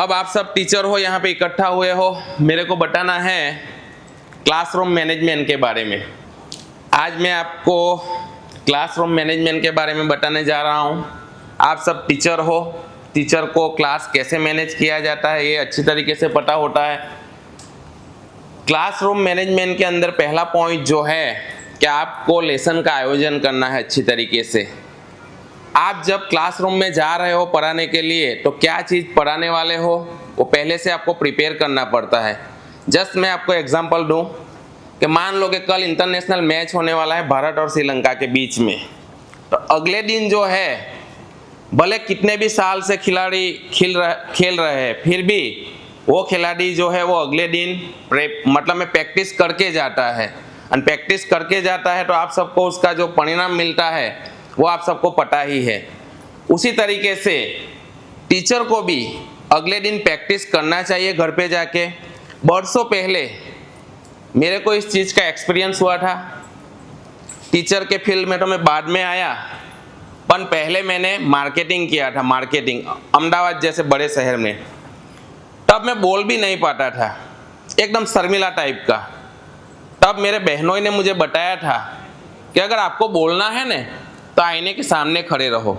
अब आप सब टीचर हो, यहाँ पे इकट्ठा हुए हो, मेरे को बताना है क्लासरूम मैनेजमेंट के बारे में। आज मैं आपको क्लासरूम मैनेजमेंट के बारे में बताने जा रहा हूँ। आप सब टीचर हो, टीचर को क्लास कैसे मैनेज किया जाता है ये अच्छी तरीके से पता होता है। क्लासरूम मैनेजमेंट के अंदर पहला पॉइंट जो है कि आपको लेसन का आयोजन करना है अच्छी तरीके से। आप जब क्लासरूम में जा रहे हो पढ़ाने के लिए तो क्या चीज़ पढ़ाने वाले हो वो पहले से आपको प्रिपेयर करना पड़ता है। जस्ट मैं आपको एग्जांपल दूं कि मान लो कि कल इंटरनेशनल मैच होने वाला है भारत और श्रीलंका के बीच में, तो अगले दिन जो है भले कितने भी साल से खिलाड़ी खेल रहे हैं, फिर भी वो खिलाड़ी जो है वो अगले दिन मतलब में प्रैक्टिस करके जाता है, और प्रैक्टिस करके जाता है तो आप सबको उसका जो परिणाम मिलता है वो आप सबको पता ही है। उसी तरीके से टीचर को भी अगले दिन प्रैक्टिस करना चाहिए घर पे जाके। बरसों पहले मेरे को इस चीज़ का एक्सपीरियंस हुआ था। टीचर के फील्ड में तो मैं बाद में आया, पर पहले मैंने मार्केटिंग किया था, मार्केटिंग अहमदाबाद जैसे बड़े शहर में। तब मैं बोल भी नहीं पाता था, एकदम शर्मिला टाइप का। तब मेरे बहनों ने मुझे बताया था कि अगर आपको बोलना है ना तो आईने के सामने खड़े रहो,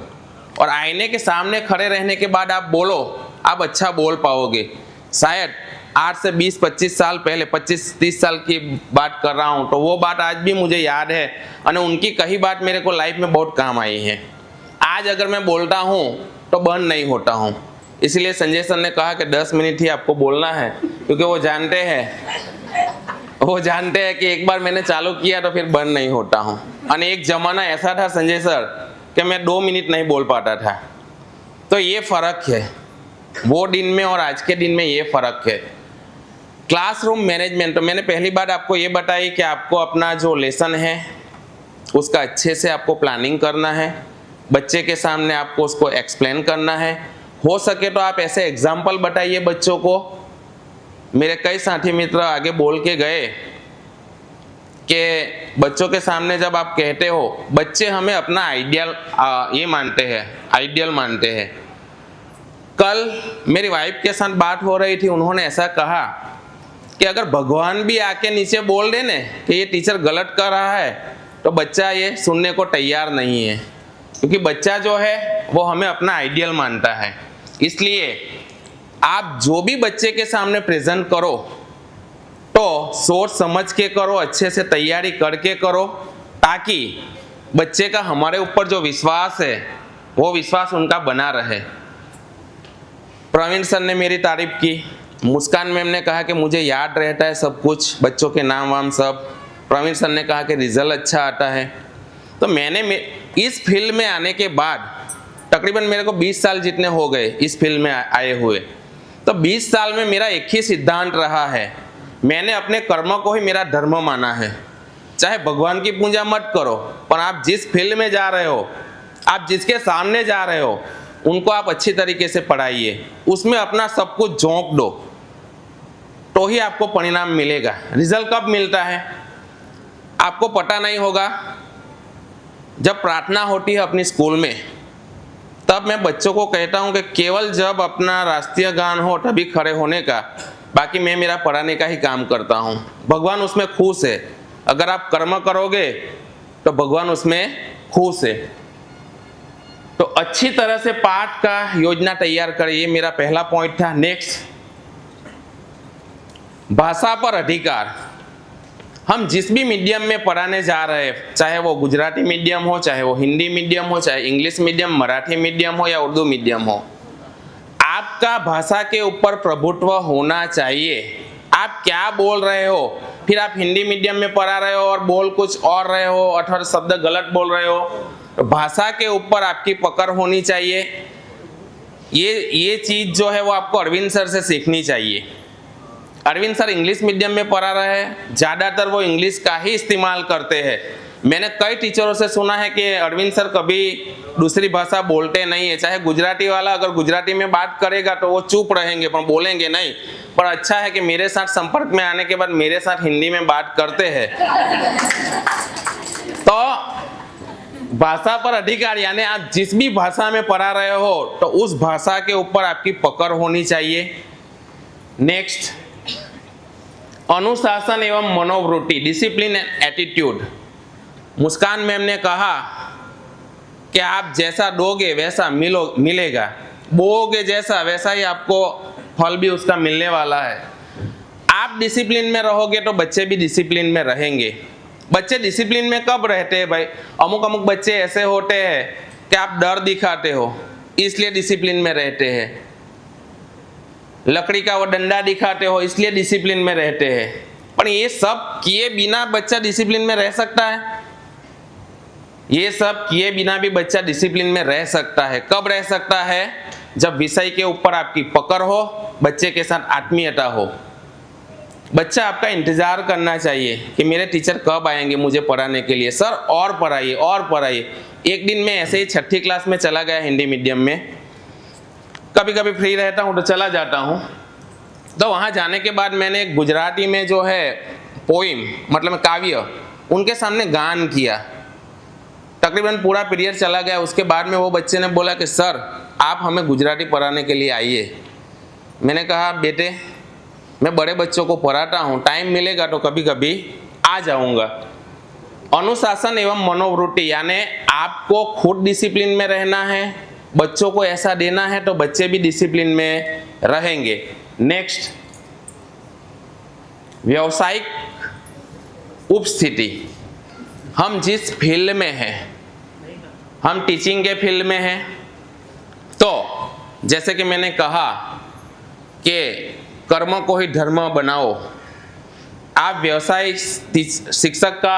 और आईने के सामने खड़े रहने के बाद आप बोलो, आप अच्छा बोल पाओगे। शायद आज से 20-25 साल पहले, 25-30 साल की बात कर रहा हूँ, तो वो बात आज भी मुझे याद है और उनकी कही बात मेरे को लाइफ में बहुत काम आई है। आज अगर मैं बोलता हूँ तो बंद नहीं होता हूँ। इसलिए संजय सर ने कहा कि 10 मिनट ही आपको बोलना है, क्योंकि वो जानते हैं कि एक बार मैंने चालू किया तो फिर बंद नहीं होता हूँ। और एक जमाना ऐसा था संजय सर कि मैं 2 मिनट नहीं बोल पाता था। तो ये फ़र्क है, वो दिन में और आज के दिन में ये फ़र्क है। क्लासरूम मैनेजमेंट, तो मैंने पहली बात आपको ये बताई कि आपको अपना जो लेसन है उसका अच्छे से आपको प्लानिंग करना है, बच्चे के सामने आपको उसको एक्सप्लेन करना है। हो सके तो आप ऐसे एग्जाम्पल बताइए बच्चों को। मेरे कई साथी मित्र आगे बोल के गए कि बच्चों के सामने जब आप कहते हो, बच्चे हमें अपना आइडियल मानते हैं। कल मेरी वाइफ के साथ बात हो रही थी, उन्होंने ऐसा कहा कि अगर भगवान भी आके नीचे बोल दे ना कि ये टीचर गलत कर रहा है तो बच्चा ये सुनने को तैयार नहीं है, क्योंकि बच्चा जो है वो हमें अपना आइडियल मानता है। इसलिए आप जो भी बच्चे के सामने प्रेजेंट करो तो सोच समझ के करो, अच्छे से तैयारी करके करो, ताकि बच्चे का हमारे ऊपर जो विश्वास है वो विश्वास उनका बना रहे। प्रवीण सर ने मेरी तारीफ की, मुस्कान मैम ने कहा कि मुझे याद रहता है सब कुछ, बच्चों के नाम वाम सब। प्रवीण सर ने कहा कि रिजल्ट अच्छा आता है। तो मैंने इस फील्ड में आने के बाद तकरीबन मेरे को 20 साल जितने हो गए इस फील्ड में आए हुए, तो 20 साल में मेरा एक ही सिद्धांत रहा है, मैंने अपने कर्म को ही मेरा धर्म माना है। चाहे भगवान की पूजा मत करो, पर आप जिस फील्ड में जा रहे हो, आप जिसके सामने जा रहे हो, उनको आप अच्छी तरीके से पढ़ाइए, उसमें अपना सब कुछ झोंक दो, तो ही आपको परिणाम मिलेगा। रिजल्ट कब मिलता है आपको पता नहीं होगा। जब प्रार्थना होती है अपनी स्कूल में, तब मैं बच्चों को कहता हूं कि केवल जब अपना राष्ट्रीय गान हो तभी खड़े होने का, बाकी मैं मेरा पढ़ाने का ही काम करता हूं। भगवान उसमें खुश है। अगर आप कर्म करोगे तो भगवान उसमें खुश है। तो अच्छी तरह से पाठ का योजना तैयार करिए, मेरा पहला पॉइंट था। नेक्स्ट, भाषा पर अधिकार। हम जिस भी मीडियम में पढ़ाने जा रहे हैं, चाहे वो गुजराती मीडियम हो, चाहे वो हिंदी मीडियम हो, चाहे इंग्लिश मीडियम, मराठी मीडियम हो या उर्दू मीडियम हो, आपका भाषा के ऊपर प्रभुत्व होना चाहिए। आप क्या बोल रहे हो, फिर आप हिंदी मीडियम में पढ़ा रहे हो और बोल कुछ और रहे हो, अथवा शब्द गलत बोल रहे हो, तो भाषा के ऊपर आपकी पकड़ होनी चाहिए। ये चीज़ जो है वो आपको अरविंद सर से सीखनी चाहिए। अरविंद सर इंग्लिश मीडियम में पढ़ा रहे हैं, ज़्यादातर वो इंग्लिश का ही इस्तेमाल करते हैं। मैंने कई टीचरों से सुना है कि अरविंद सर कभी दूसरी भाषा बोलते नहीं है। चाहे गुजराती वाला अगर गुजराती में बात करेगा तो वो चुप रहेंगे, पर बोलेंगे नहीं। पर अच्छा है कि मेरे साथ संपर्क में आने के बाद मेरे साथ हिंदी में बात करते हैं। तो भाषा पर अधिकार यानी आप जिस भी भाषा में पढ़ा रहे हो तो उस भाषा के ऊपर आपकी पकड़ होनी चाहिए। नेक्स्ट, अनुशासन एवं मनोवृत्ति, discipline and attitude. Muskan ma'am ने कहा कि आप जैसा दोगे वैसा मिलेगा, बोओगे जैसा वैसा ही आपको फल भी उसका मिलने वाला है। आप डिसिप्लिन में रहोगे तो बच्चे भी डिसिप्लिन में रहेंगे। बच्चे डिसिप्लिन में कब रहते हैं भाई? अमुक बच्चे ऐसे होते हैं कि आप डर दिखाते हो इसलिए डिसिप्लिन में रहते हैं, लकड़ी का वो डंडा दिखाते हो इसलिए डिसिप्लिन में रहते हैं। पर ये सब किए बिना बच्चा डिसिप्लिन में रह सकता है? ये सब किए बिना भी बच्चा डिसिप्लिन में रह सकता है। कब रह सकता है? जब विषय के ऊपर आपकी पकड़ हो, बच्चे के साथ आत्मीयता हो। बच्चा आपका इंतजार करना चाहिए कि मेरे टीचर कब आएंगे मुझे पढ़ाने के लिए, सर और पढ़ाइए और पढ़ाइए। एक दिन मैं ऐसे ही 6ठी क्लास में चला गया हिंदी मीडियम में, कभी कभी फ्री रहता हूँ तो चला जाता हूँ। तो वहाँ जाने के बाद मैंने गुजराती में जो है पोइम मतलब काव्य उनके सामने गान किया। तकरीबन पूरा पीरियड चला गया। उसके बाद में वो बच्चे ने बोला कि सर आप हमें गुजराती पढ़ाने के लिए आइए। मैंने कहा बेटे मैं बड़े बच्चों को पढ़ाता हूँ, टाइम मिलेगा तो कभी कभी आ जाऊँगा। अनुशासन एवं मनोवृत्ति यानी आपको खुद डिसिप्लिन में रहना है, बच्चों को ऐसा देना है तो बच्चे भी डिसिप्लिन में रहेंगे। नेक्स्ट, व्यावसायिक उपस्थिति। हम जिस फील्ड में हैं, हम टीचिंग के फील्ड में हैं, तो जैसे कि मैंने कहा कि कर्म को ही धर्म बनाओ। आप व्यवसाय शिक्षक का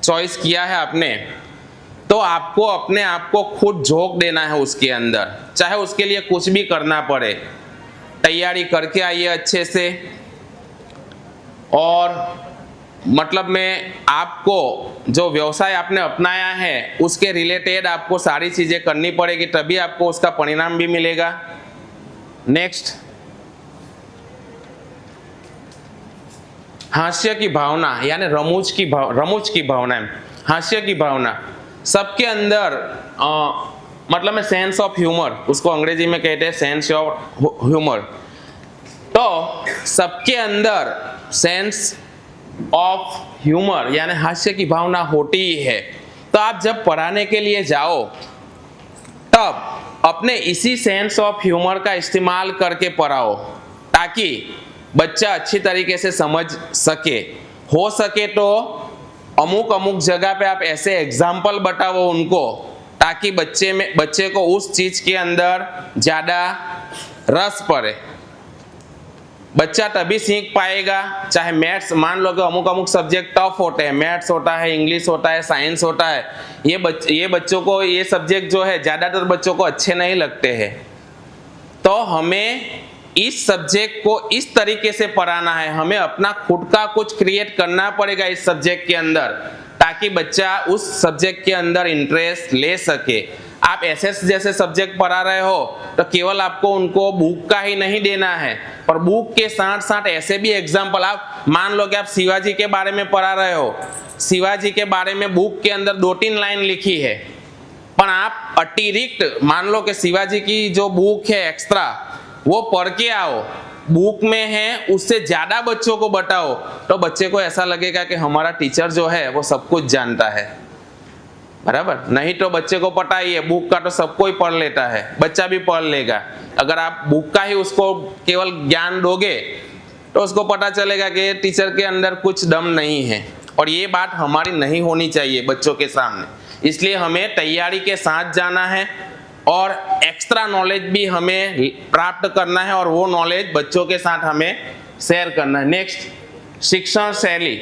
चॉइस किया है आपने, तो आपको अपने आप को खुद झोंक देना है उसके अंदर, चाहे उसके लिए कुछ भी करना पड़े। तैयारी करके आइए अच्छे से, और मतलब में आपको जो व्यवसाय आपने अपनाया है उसके रिलेटेड आपको सारी चीज़ें करनी पड़ेगी, तभी आपको उसका परिणाम भी मिलेगा। नेक्स्ट, हास्य की भावना यानी रमूज की भावना है। हास्य की भावना सबके अंदर मतलब में सेंस ऑफ ह्यूमर, उसको अंग्रेजी में कहते हैं सेंस ऑफ ह्यूमर। तो सबके अंदर सेंस ऑफ ह्यूमर यानी हास्य की भावना होती ही है। तो आप जब पढ़ाने के लिए जाओ तब अपने इसी सेंस ऑफ ह्यूमर का इस्तेमाल करके पढ़ाओ, ताकि बच्चा अच्छी तरीके से समझ सके। हो सके तो अमुक जगह पे आप ऐसे एग्जाम्पल बताओ उनको, ताकि बच्चे को उस चीज के अंदर ज्यादा रस पड़े। बच्चा तभी सीख पाएगा। चाहे मैथ्स, मान लो कि अमुक सब्जेक्ट टफ होते हैं, मैथ्स होता है, इंग्लिश होता है, साइंस होता है, ये बच्चों को ये सब्जेक्ट जो है ज्यादातर बच्चों को अच्छे नहीं लगते हैं। तो हमें इस सब्जेक्ट को इस तरीके से पढ़ाना है, हमें अपना खुद का कुछ क्रिएट करना पड़ेगा इस सब्जेक्ट के अंदर, ताकि बच्चा उस सब्जेक्ट के अंदर इंटरेस्ट ले सके। आप एसएस जैसे सब्जेक्ट पढ़ा रहे हो तो केवल आपको उनको बुक का ही नहीं देना है, पर बुक के साथ साथ ऐसे भी एग्जाम्पल, आप मान लो कि आप शिवाजी के बारे में पढ़ा रहे हो, शिवाजी के बारे में बुक के अंदर 2-3 लाइन लिखी है, पर आप अतिरिक्त मान लो कि शिवाजी की जो बुक है एक्स्ट्रा वो पढ़ के आओ, बुक में है उससे ज्यादा बच्चों को बताओ, तो बच्चे को ऐसा लगेगा कि हमारा टीचर जो है वो सब कुछ जानता है। बराबर? नहीं तो बच्चे को पता ही है, बुक का तो सब कोई पढ़ लेता है, बच्चा भी पढ़ लेगा। अगर आप बुक का ही उसको केवल ज्ञान दोगे तो उसको पता चलेगा कि टीचर के अंदर कुछ दम नहीं है, और ये बात हमारी नहीं होनी चाहिए बच्चों के सामने। इसलिए हमें तैयारी के साथ जाना है और एक्स्ट्रा नॉलेज भी हमें प्राप्त करना है, और वो नॉलेज बच्चों के साथ हमें शेयर करना है। नेक्स्ट, शिक्षण शैली,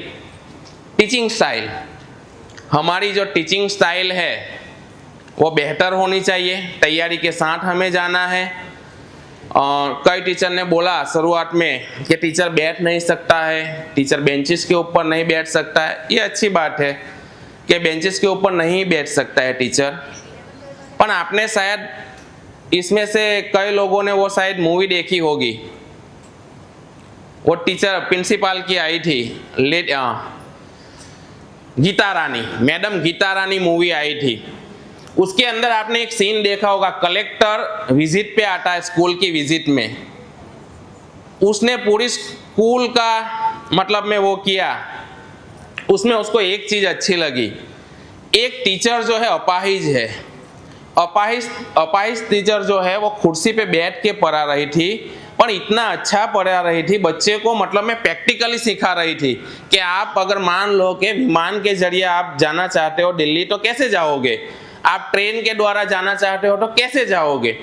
टीचिंग स्टाइल। हमारी जो टीचिंग स्टाइल है वो बेहतर होनी चाहिए, तैयारी के साथ हमें जाना है। कई टीचर ने बोला शुरुआत में कि टीचर बैठ नहीं सकता है, टीचर बेंचेस के ऊपर नहीं बैठ सकता है। ये अच्छी बात है कि बेंचेस के ऊपर नहीं बैठ सकता है टीचर, पर आपने शायद इसमें से कई लोगों ने वो शायद मूवी देखी होगी, वो टीचर प्रिंसिपल की आई थी गीता रानी, मैडम गीता रानी मूवी आई थी, उसके अंदर आपने एक सीन देखा होगा, कलेक्टर विजिट पे आता है स्कूल की विजिट में, उसने पूरी स्कूल का मतलब में वो किया, उसमें उसको एक चीज अच्छी लगी, एक टीचर जो है अपाहिज है, अपाहिज टीचर जो है वो कुर्सी पे बैठ के पढ़ा रही थी, पर इतना अच्छा पढ़ा रही थी बच्चे को, मतलब मैं प्रैक्टिकली सिखा रही थी कि आप अगर मान लो कि विमान के जरिए आप जाना चाहते हो दिल्ली तो कैसे जाओगे, आप ट्रेन के द्वारा जाना चाहते हो तो कैसे जाओगे।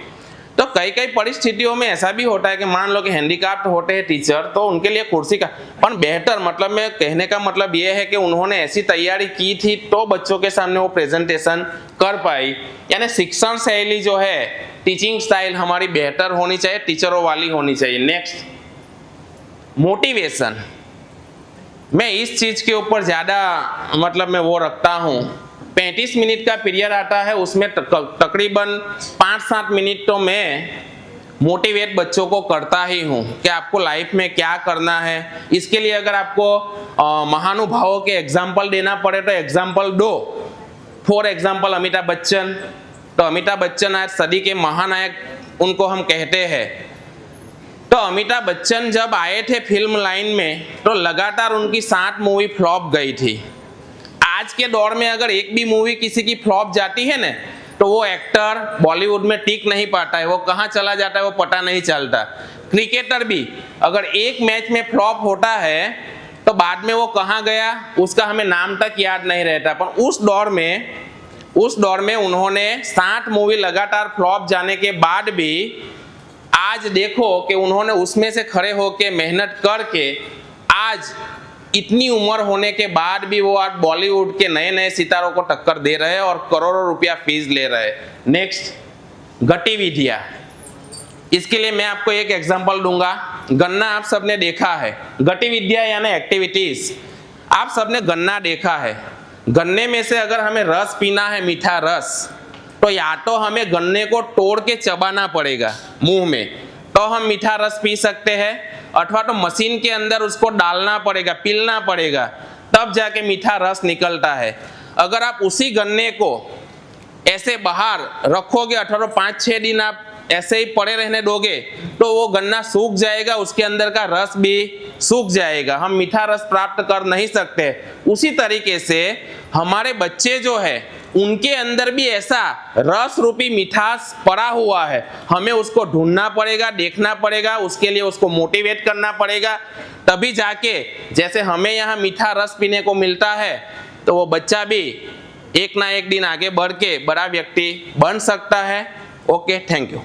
तो कई कई परिस्थितियों में ऐसा भी होता है कि मान लो कि हैंडीकैप्ड होते हैं टीचर, तो उनके लिए कुर्सी का, पर बेहतर मतलब मैं कहने का मतलब ये है कि उन्होंने ऐसी तैयारी की थी तो बच्चों के सामने वो प्रेजेंटेशन कर पाई। यानी शिक्षण शैली जो है, टीचिंग स्टाइल हमारी बेहतर होनी चाहिए, टीचरों वाली होनी चाहिए। Next, motivation. मैं इस चीज के ऊपर ज्यादा मतलब मैं वो रखता हूँ। 35 मिनट का पीरियड आता है, उसमें तकरीबन 5-7 मिनट तो मैं मोटिवेट बच्चों को करता ही हूँ कि आपको लाइफ में क्या करना है। इसके लिए अगर आपको महानुभावों के एग्जाम्पल देना पड़े तो एग्जाम्पल दो। फॉर एग्जाम्पल अमिताभ बच्चन, तो अमिताभ बच्चन आज सदी के महानायक उनको हम कहते हैं। तो अमिताभ बच्चन जब आए थे फिल्म लाइन में तो लगातार उनकी 7 मूवी फ्लॉप गई थी। आज के दौर में अगर एक भी मूवी किसी की फ्लॉप जाती है ना, तो वो एक्टर बॉलीवुड में टिक नहीं पाता है, वो कहाँ चला जाता है वो पता नहीं चलता। क्रिकेटर भी अगर एक मैच में फ्लॉप होता है तो बाद में वो कहाँ गया उसका हमें नाम तक याद नहीं रहता। पर उस दौर में उन्होंने 7 मूवी लगातार फ्लॉप जाने के बाद भी आज देखो कि उन्होंने उसमें से खड़े होके मेहनत करके आज इतनी उम्र होने के बाद भी वो आज बॉलीवुड के नए नए सितारों को टक्कर दे रहे हैं और करोड़ों रुपया फीस ले रहे हैं। नेक्स्ट, गतिविधियां। इसके लिए मैं आपको एक एग्जांपल दूंगा। गन्ना आप सबने देखा है, गतिविधियां यानी एक्टिविटीज, आप सबने गन्ना देखा है। गन्ने में से अगर हमें रस पीना है, मीठा रस, तो या तो हमें गन्ने को तोड़ के चबाना पड़ेगा मुंह में, तो हम मीठा रस पी सकते हैं, अथवा तो मशीन के अंदर उसको डालना पड़ेगा, पीलना पड़ेगा, तब जाके मीठा रस निकलता है। अगर आप उसी गन्ने को ऐसे बाहर रखोगे अथवा तो 5-6 दिन आप ऐसे ही पड़े रहने दोगे तो वो गन्ना सूख जाएगा, उसके अंदर का रस भी सूख जाएगा, हम मीठा रस प्राप्त कर नहीं सकते। उसी तरीके से हमारे बच्चे जो है उनके अंदर भी ऐसा रस रूपी मिठास पड़ा हुआ है, हमें उसको ढूंढना पड़ेगा, देखना पड़ेगा, उसके लिए उसको मोटिवेट करना पड़ेगा, तभी जाके जैसे हमें यहाँ मीठा रस पीने को मिलता है तो वो बच्चा भी एक ना एक दिन आगे बढ़ के बड़ा व्यक्ति बन सकता है। Okay, thank you.